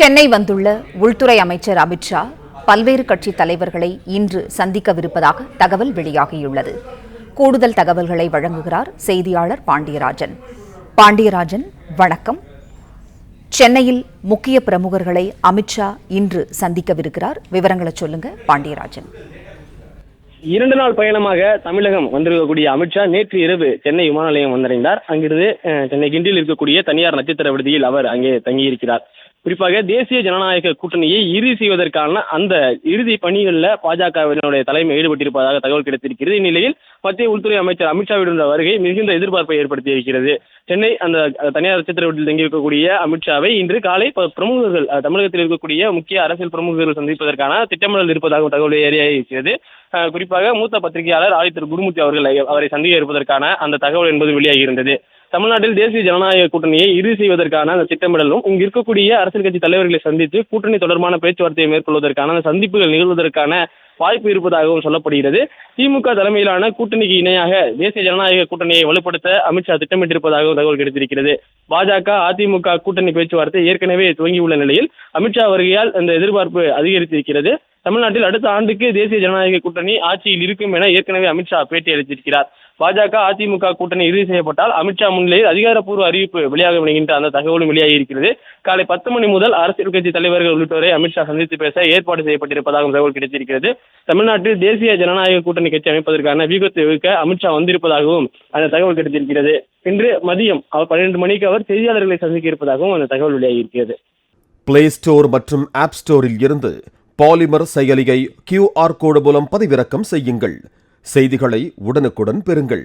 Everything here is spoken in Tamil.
சென்னை வந்துள்ள உள்துறை அமைச்சர் அமித்ஷா பல்வேறு கட்சித் தலைவர்களை இன்று சந்திக்கவிருப்பதாக தகவல் வெளியாகியுள்ளது. கூடுதல் தகவல்களை வழங்குகிறார் செய்தியாளர் பாண்டியராஜன். பாண்டியராஜன், வணக்கம். சென்னையில் முக்கிய பிரமுகர்களை அமித்ஷா இன்று சந்திக்கவிருக்கிறார். விவரங்களை சொல்லுங்க பாண்டியராஜன். 2 நாள் பயணமாக தமிழகம் வந்திருக்கக்கூடிய அமித்ஷா நேற்று இரவு சென்னை விமான நிலையம் வந்தடைந்தார். அங்கிருந்து சென்னை கிண்டியில் இருக்கக்கூடிய தனியார் நட்சத்திர விடுதியில் அவர் அங்கே தங்கியிருக்கிறார். குறிப்பாக தேசிய ஜனநாயக கூட்டணியை இறுதி செய்வதற்கான அந்த இறுதி பணிகளில் பாஜகவினுடைய தலைமை ஈடுபட்டிருப்பதாக தகவல் கிடைத்திருக்கிறது. இந்நிலையில் மத்திய உள்துறை அமைச்சர் அமித்ஷாவினுடைய வருகை மிகுந்த எதிர்பார்ப்பை ஏற்படுத்தியிருக்கிறது. சென்னை அந்த தனியார் நட்சத்திர விடுதியில் தங்கியிருக்கக்கூடிய அமித்ஷாவை இன்று காலை பிரமுகர்கள், தமிழகத்தில் இருக்கக்கூடிய முக்கிய அரசியல் பிரமுகர்கள் சந்திப்பதற்கான திட்டமிடல் இருப்பதாக தகவல் ஏறியிருக்கிறது. குறிப்பாக மூத்த பத்திரிகையாளர் ஆதித்தர் குருமூர்த்தி அவரை சந்திக்க இருப்பதற்கான அந்த தகவல் என்பது வெளியாகியிருந்தது. தமிழ்நாட்டில் தேசிய ஜனநாயக கூட்டணியை இறுதி செய்வதற்கான அந்த திட்டமிடலும் இங்கு இருக்கக்கூடிய அரசியல் கட்சி தலைவர்களை சந்தித்து கூட்டணி தொடர்பான பேச்சுவார்த்தையை மேற்கொள்வதற்கான அந்த சந்திப்புகள் நிகழ்வதற்கான வாய்ப்பு இருப்பதாகவும் சொல்லப்படுகிறது. திமுக தலைமையிலான கூட்டணிக்கு இணையாக தேசிய ஜனநாயக கூட்டணியை வலுப்படுத்த அமித்ஷா திட்டமிட்டிருப்பதாகவும் தகவல் கிடைத்திருக்கிறது. பாஜக அதிமுக கூட்டணி பேச்சுவார்த்தை ஏற்கனவே துவங்கியுள்ள நிலையில் அமித்ஷா வருகையால் இந்த எதிர்பார்ப்பு அதிகரித்திருக்கிறது. தமிழ்நாட்டில் அடுத்த ஆண்டுக்கு தேசிய ஜனநாயக கூட்டணி ஆட்சியில் இருக்கும் என ஏற்கனவே அமித்ஷா பேட்டி அளித்திருக்கிறார். பாஜக அதிமுக கூட்டணி இறுதி செய்யப்பட்டால் அமித்ஷா முன்னிலையில் அதிகாரப்பூர்வ அறிவிப்பு வெளியாக வருகின்ற அந்த தகவலும் வெளியாகி இருக்கிறது. காலை 10 மணி முதல் அரசியல் கட்சி தலைவர்கள் உள்ளிட்டோரை அமித்ஷா சந்தித்து பேச ஏற்பாடு செய்யப்பட்டிருப்பதாகவும் தகவல் கிடைத்திருக்கிறது. தமிழ்நாட்டில் தேசிய ஜனநாயக கூட்டணி கட்சி அமைப்பதற்கான வியூகத்தை வகுக்க அமித்ஷா வந்திருப்பதாகவும் அந்த தகவல் கிடைத்திருக்கிறது. இன்று மதியம் 12 மணிக்கு அவர் செய்தியாளர்களை சந்திக்க இருப்பதாகவும் அந்த தகவல் வெளியாகியிருக்கிறது. பிளே ஸ்டோர் மற்றும் ஆப் ஸ்டோரில் இருந்து பாலிமர் செயலியை QR கோடு மூலம் பதிவிறக்கம் செய்யுங்கள். செய்திகளை உடனுக்குடன் பெறுங்கள்.